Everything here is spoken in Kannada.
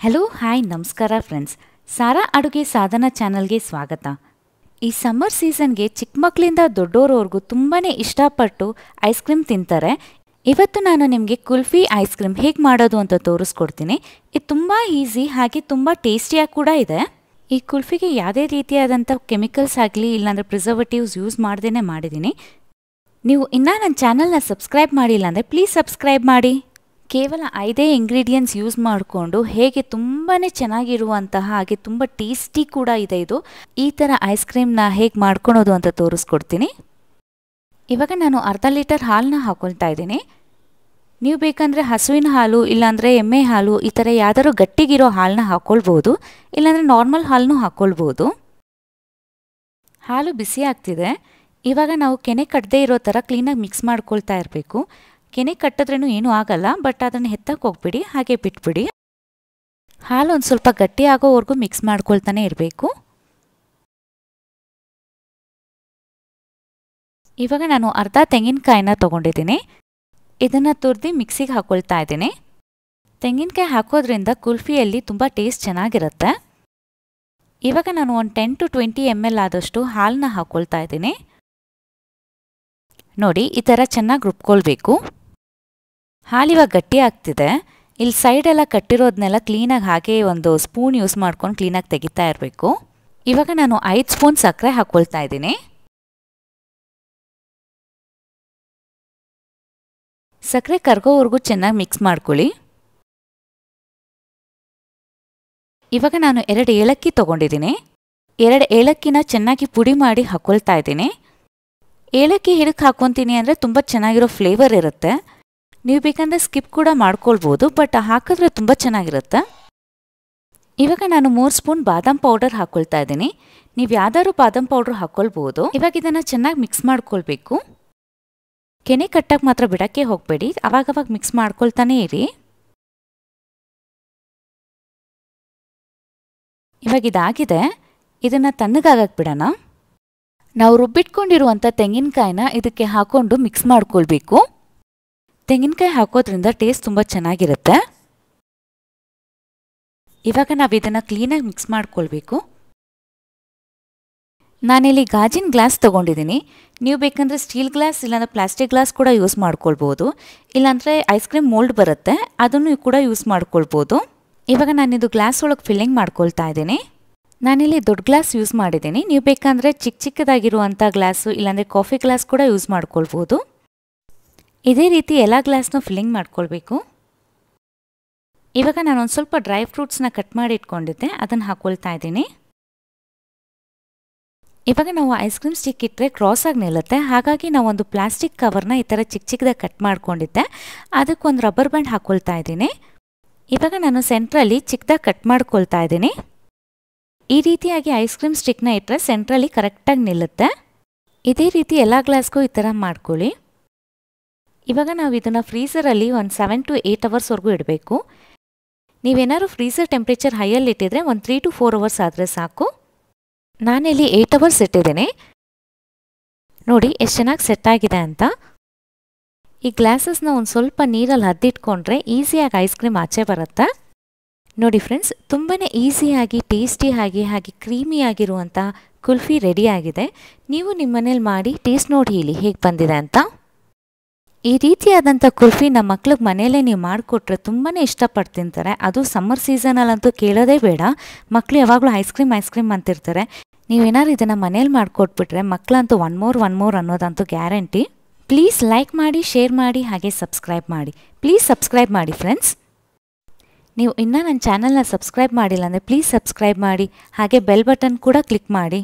ಹಲೋ ಹಾಯ್ ನಮಸ್ಕಾರ ಫ್ರೆಂಡ್ಸ್, ಸಾರಾ ಅಡುಗೆ ಸಾಧನ ಚಾನಲ್ಗೆ ಸ್ವಾಗತ. ಈ ಸಮ್ಮರ್ ಸೀಸನ್ಗೆ ಚಿಕ್ಕ ಮಕ್ಕಳಿಂದ ದೊಡ್ಡೋರವರೆಗೂ ತುಂಬಾ ಇಷ್ಟಪಟ್ಟು ಐಸ್ ಕ್ರೀಮ್ ತಿಂತಾರೆ. ಇವತ್ತು ನಾನು ನಿಮಗೆ ಕುಲ್ಫಿ ಐಸ್ ಕ್ರೀಮ್ ಹೇಗೆ ಮಾಡೋದು ಅಂತ ತೋರಿಸ್ಕೊಡ್ತೀನಿ. ಇದು ತುಂಬ ಈಸಿ ಹಾಗೆ ತುಂಬ ಟೇಸ್ಟಿಯಾಗಿ ಕೂಡ ಇದೆ. ಈ ಕುಲ್ಫಿಗೆ ಯಾವುದೇ ರೀತಿಯಾದಂಥ ಕೆಮಿಕಲ್ಸ್ ಆಗಲಿ ಇಲ್ಲಾಂದರೆ ಪ್ರಿಸರ್ವೇಟಿವ್ಸ್ ಯೂಸ್ ಮಾಡ್ದೇ ಮಾಡಿದ್ದೀನಿ. ನೀವು ಇನ್ನೂ ನನ್ನ ಚಾನಲ್ನ ಸಬ್ಸ್ಕ್ರೈಬ್ ಮಾಡಿಲ್ಲ ಅಂದರೆ ಪ್ಲೀಸ್ ಸಬ್ಸ್ಕ್ರೈಬ್ ಮಾಡಿ. ಕೇವಲ 5 ಇಂಗ್ರೀಡಿಯೆಂಟ್ಸ್ ಯೂಸ್ ಮಾಡಿಕೊಂಡು ಹೇಗೆ ತುಂಬಾ ಚೆನ್ನಾಗಿರುವಂತಹ ಹಾಗೆ ತುಂಬ ಟೇಸ್ಟಿ ಕೂಡ ಇದೆ ಇದು. ಈ ಥರ ಐಸ್ ಕ್ರೀಮ್ನ ಹೇಗೆ ಮಾಡ್ಕೊಳೋದು ಅಂತ ತೋರಿಸ್ಕೊಡ್ತೀನಿ. ಇವಾಗ ನಾನು ಅರ್ಧ ಲೀಟರ್ ಹಾಲನ್ನ ಹಾಕೊಳ್ತಾ ಇದ್ದೀನಿ. ನೀವು ಬೇಕಂದರೆ ಹಸುವಿನ ಹಾಲು ಇಲ್ಲಾಂದರೆ ಎಮ್ಮೆ ಹಾಲು ಈ ಥರ ಯಾವ್ದಾದ್ರು ಗಟ್ಟಿಗಿರೋ ಹಾಲನ್ನ ಹಾಕ್ಕೊಳ್ಬೋದು, ಇಲ್ಲಾಂದರೆ ನಾರ್ಮಲ್ ಹಾಲನ್ನೂ ಹಾಕ್ಕೊಳ್ಬೋದು. ಹಾಲು ಬಿಸಿ ಆಗ್ತಿದೆ. ಇವಾಗ ನಾವು ಕೆನೆ ಕಟ್ಟದೇ ಇರೋ ಥರ ಕ್ಲೀನಾಗಿ ಮಿಕ್ಸ್ ಮಾಡ್ಕೊಳ್ತಾ ಇರಬೇಕು. ಕೆನೆ ಕಟ್ಟಿದ್ರೂ ಏನೂ ಆಗಲ್ಲ, ಬಟ್ ಅದನ್ನು ಎತ್ತಕ್ಕೆ ಹೋಗ್ಬಿಡಿ, ಹಾಗೆ ಬಿಟ್ಬಿಡಿ. ಹಾಲು ಒಂದು ಸ್ವಲ್ಪ ಗಟ್ಟಿ ಆಗೋವರೆಗೂ ಮಿಕ್ಸ್ ಮಾಡ್ಕೊಳ್ತಾನೆ ಇರಬೇಕು. ಇವಾಗ ನಾನು ಅರ್ಧ ತೆಂಗಿನಕಾಯಿನ ತೊಗೊಂಡಿದ್ದೀನಿ. ಇದನ್ನು ತುರಿದು ಮಿಕ್ಸಿಗೆ ಹಾಕ್ಕೊಳ್ತಾ ಇದ್ದೀನಿ. ತೆಂಗಿನಕಾಯಿ ಹಾಕೋದ್ರಿಂದ ಕುಲ್ಫಿಯಲ್ಲಿ ತುಂಬ ಟೇಸ್ಟ್ ಚೆನ್ನಾಗಿರುತ್ತೆ. ಇವಾಗ ನಾನು ಒಂದು 10 to 20 ml ಆದಷ್ಟು ಹಾಲನ್ನ ಹಾಕ್ಕೊಳ್ತಾ ಇದ್ದೀನಿ. ನೋಡಿ, ಈ ಥರ ಚೆನ್ನಾಗಿ ರುಬ್ಕೊಳ್ಬೇಕು. ಹಾಲಿವಾಗ ಗಟ್ಟಿ ಆಗ್ತಿದೆ. ಇಲ್ಲಿ ಸೈಡೆಲ್ಲ ಕಟ್ಟಿರೋದನ್ನೆಲ್ಲ ಕ್ಲೀನಾಗಿ ಹಾಗೆ ಒಂದು ಸ್ಪೂನ್ ಯೂಸ್ ಮಾಡ್ಕೊಂಡು ಕ್ಲೀನಾಗಿ ತೆಗಿತಾ ಇರಬೇಕು. ಇವಾಗ ನಾನು 5 ಸ್ಪೂನ್ ಸಕ್ಕರೆ ಹಾಕ್ಕೊಳ್ತಾ ಇದ್ದೀನಿ. ಸಕ್ಕರೆ ಕರಗೋವರೆಗೂ ಚೆನ್ನಾಗಿ ಮಿಕ್ಸ್ ಮಾಡ್ಕೊಳ್ಳಿ. ಇವಾಗ ನಾನು 2 ಏಲಕ್ಕಿ ತೊಗೊಂಡಿದ್ದೀನಿ. 2 ಏಲಕ್ಕಿನ ಚೆನ್ನಾಗಿ ಪುಡಿ ಮಾಡಿ ಹಾಕ್ಕೊಳ್ತಾ ಇದ್ದೀನಿ. ಏಲಕ್ಕಿ ಹಿಡಕ್ಕೆ ಹಾಕ್ಕೊತೀನಿ ಅಂದರೆ ತುಂಬ ಚೆನ್ನಾಗಿರೋ ಫ್ಲೇವರ್ ಇರುತ್ತೆ. ನೀವು ಬೇಕಂದರೆ ಸ್ಕಿಪ್ ಕೂಡ ಮಾಡ್ಕೊಳ್ಬೋದು, ಬಟ್ ಹಾಕಿದ್ರೆ ತುಂಬ ಚೆನ್ನಾಗಿರುತ್ತೆ. ಇವಾಗ ನಾನು 3 ಸ್ಪೂನ್ ಬಾದಾಮ್ ಪೌಡರ್ ಹಾಕ್ಕೊಳ್ತಾ ಇದ್ದೀನಿ. ನೀವು ಯಾವ್ದಾದ್ರು ಬಾದಾಮ್ ಪೌಡರ್ ಹಾಕ್ಕೊಳ್ಬೋದು. ಇವಾಗ ಇದನ್ನು ಚೆನ್ನಾಗಿ ಮಿಕ್ಸ್ ಮಾಡ್ಕೊಳ್ಬೇಕು. ಕೆನೆ ಕಟ್ಟಕ್ಕೆ ಮಾತ್ರ ಬಿಡೋಕ್ಕೆ ಹೋಗಬೇಡಿ, ಅವಾಗವಾಗ ಮಿಕ್ಸ್ ಮಾಡ್ಕೊಳ್ತಾನೆ ಇರಿ. ಇವಾಗ ಇದಾಗಿದೆ. ಇದನ್ನು ತಣ್ಣಗಾಗಕ್ಕೆ ಬಿಡೋಣ. ನಾವು ರುಬ್ಬಿಟ್ಕೊಂಡಿರುವಂಥ ತೆಂಗಿನಕಾಯಿನ ಇದಕ್ಕೆ ಹಾಕ್ಕೊಂಡು ಮಿಕ್ಸ್ ಮಾಡ್ಕೊಳ್ಬೇಕು. ತೆಂಗಿನಕಾಯಿ ಹಾಕೋದ್ರಿಂದ ಟೇಸ್ಟ್ ತುಂಬ ಚೆನ್ನಾಗಿರುತ್ತೆ. ಇವಾಗ ನಾವು ಇದನ್ನು ಕ್ಲೀನಾಗಿ ಮಿಕ್ಸ್ ಮಾಡ್ಕೊಳ್ಬೇಕು. ನಾನಿಲ್ಲಿ ಗಾಜಿನ ಗ್ಲಾಸ್ ತೊಗೊಂಡಿದ್ದೀನಿ. ನೀವು ಬೇಕಂದರೆ ಸ್ಟೀಲ್ ಗ್ಲಾಸ್ ಇಲ್ಲಾಂದರೆ ಪ್ಲಾಸ್ಟಿಕ್ ಗ್ಲಾಸ್ ಕೂಡ ಯೂಸ್ ಮಾಡ್ಕೊಳ್ಬೋದು, ಇಲ್ಲಾಂದರೆ ಐಸ್ ಕ್ರೀಮ್ ಮೋಲ್ಡ್ ಬರುತ್ತೆ, ಅದನ್ನು ಕೂಡ ಯೂಸ್ ಮಾಡ್ಕೊಳ್ಬೋದು. ಇವಾಗ ನಾನಿದು ಗ್ಲಾಸ್ ಒಳಗೆ ಫಿಲ್ಲಿಂಗ್ ಮಾಡ್ಕೊಳ್ತಾ ಇದ್ದೀನಿ. ನಾನಿಲ್ಲಿ ದೊಡ್ಡ ಗ್ಲಾಸ್ ಯೂಸ್ ಮಾಡಿದ್ದೀನಿ. ನೀವು ಬೇಕಂದರೆ ಚಿಕ್ಕದಾಗಿರುವಂಥ ಗ್ಲಾಸು ಇಲ್ಲಾಂದರೆ ಕಾಫಿ ಗ್ಲಾಸ್ ಕೂಡ ಯೂಸ್ ಮಾಡ್ಕೊಳ್ಬೋದು. ಇದೇ ರೀತಿ ಎಲ್ಲ ಗ್ಲಾಸ್ನೂ ಫಿಲ್ಲಿಂಗ್ ಮಾಡ್ಕೊಳ್ಬೇಕು. ಇವಾಗ ನಾನೊಂದು ಸ್ವಲ್ಪ ಡ್ರೈ ಫ್ರೂಟ್ಸ್ನ ಕಟ್ ಮಾಡಿ ಇಟ್ಕೊಂಡಿದ್ದೆ, ಅದನ್ನು ಹಾಕ್ಕೊಳ್ತಾ ಇದ್ದೀನಿ. ಇವಾಗ ನಾವು ಐಸ್ ಕ್ರೀಮ್ ಸ್ಟಿಕ್ ಇಟ್ಟರೆ ಕ್ರಾಸಾಗಿ ನಿಲ್ಲುತ್ತೆ, ಹಾಗಾಗಿ ನಾವೊಂದು ಪ್ಲಾಸ್ಟಿಕ್ ಕವರ್ನ ಈ ಥರ ಚಿಕ್ಕದಾಗಿ ಕಟ್ ಮಾಡ್ಕೊಂಡಿದ್ದೆ, ಅದಕ್ಕೊಂದು ರಬ್ಬರ್ ಬ್ಯಾಂಡ್ ಹಾಕ್ಕೊಳ್ತಾ ಇದ್ದೀನಿ. ಇವಾಗ ನಾನು ಸೆಂಟ್ರಲ್ಲಿ ಚಿಕ್ಕದಾಗಿ ಕಟ್ ಮಾಡ್ಕೊಳ್ತಾ ಇದ್ದೀನಿ. ಈ ರೀತಿಯಾಗಿ ಐಸ್ ಕ್ರೀಮ್ ಸ್ಟಿಕ್ನ ಇಟ್ಟರೆ ಸೆಂಟ್ರಲ್ಲಿ ಕರೆಕ್ಟಾಗಿ ನಿಲ್ಲುತ್ತೆ. ಇದೇ ರೀತಿ ಎಲ್ಲ ಗ್ಲಾಸ್ಗೂ ಈ ಥರ ಮಾಡ್ಕೊಳ್ಳಿ. ಇವಾಗ ನಾವು ಇದನ್ನು ಫ್ರೀಸರಲ್ಲಿ ಒಂದು 7 to 8 ಅವರ್ಸ್ವರೆಗೂ ಇಡಬೇಕು. ನೀವೇನಾದ್ರು ಫ್ರೀಸರ್ ಟೆಂಪ್ರೇಚರ್ ಹೈಯಲ್ಲಿ ಇಟ್ಟಿದ್ರೆ ಒಂದು 3 to 4 ಅವರ್ಸ್ ಆದರೆ ಸಾಕು. ನಾನಿಲ್ಲಿ 8 ಅವರ್ಸ್ ಇಟ್ಟಿದ್ದೀನಿ. ನೋಡಿ ಎಷ್ಟು ಚೆನ್ನಾಗಿ ಸೆಟ್ ಆಗಿದೆ ಅಂತ. ಈ ಗ್ಲಾಸಸ್ನ ಒಂದು ಸ್ವಲ್ಪ ನೀರಲ್ಲಿ ಅದ್ದಿಟ್ಕೊಂಡ್ರೆ ಈಸಿಯಾಗಿ ಐಸ್ ಕ್ರೀಮ್ ಆಚೆ ಬರುತ್ತೆ. ನೋಡಿ ಫ್ರೆಂಡ್ಸ್, ತುಂಬಾ ಈಸಿಯಾಗಿ ಟೇಸ್ಟಿಯಾಗಿ ಹಾಗೆ ಕ್ರೀಮಿಯಾಗಿರುವಂಥ ಕುಲ್ಫಿ ರೆಡಿಯಾಗಿದೆ. ನೀವು ನಿಮ್ಮ ಮನೇಲಿ ಮಾಡಿ ಟೇಸ್ಟ್ ನೋಡಿ ಹೇಳಿ ಹೇಗೆ ಬಂದಿದೆ ಅಂತ. ಈ ರೀತಿಯಾದಂಥ ಕುಲ್ಫಿ ನಮ್ಮ ಮಕ್ಳಿಗೆ ಮನೆಯಲ್ಲೇ ನೀವು ಮಾಡಿಕೊಟ್ರೆ ತುಂಬಾ ಇಷ್ಟಪಟ್ಟು ತಿಂತಾರೆ. ಅದು ಸಮ್ಮರ್ ಸೀಸನಲ್ಲಂತೂ ಕೇಳೋದೇ ಬೇಡ. ಮಕ್ಕಳು ಯಾವಾಗಲೂ ಐಸ್ ಕ್ರೀಮ್ ಅಂತಿರ್ತಾರೆ. ನೀವೇನಾದ್ರು ಇದನ್ನು ಮನೇಲಿ ಮಾಡಿಕೊಟ್ಬಿಟ್ರೆ ಮಕ್ಕಳಂತೂ ಒನ್ ಮೋರ್ ಅನ್ನೋದಂತೂ ಗ್ಯಾರಂಟಿ. ಪ್ಲೀಸ್ ಲೈಕ್ ಮಾಡಿ, ಶೇರ್ ಮಾಡಿ, ಹಾಗೆ ಸಬ್ಸ್ಕ್ರೈಬ್ ಮಾಡಿ. ಪ್ಲೀಸ್ ಸಬ್ಸ್ಕ್ರೈಬ್ ಮಾಡಿ ಫ್ರೆಂಡ್ಸ್. ನೀವು ಇನ್ನೂ ನನ್ನ ಚಾನಲ್ನ ಸಬ್ಸ್ಕ್ರೈಬ್ ಮಾಡಿಲ್ಲ ಅಂದರೆ ಪ್ಲೀಸ್ ಸಬ್ಸ್ಕ್ರೈಬ್ ಮಾಡಿ, ಹಾಗೆ ಬೆಲ್ ಬಟನ್ ಕೂಡ ಕ್ಲಿಕ್ ಮಾಡಿ.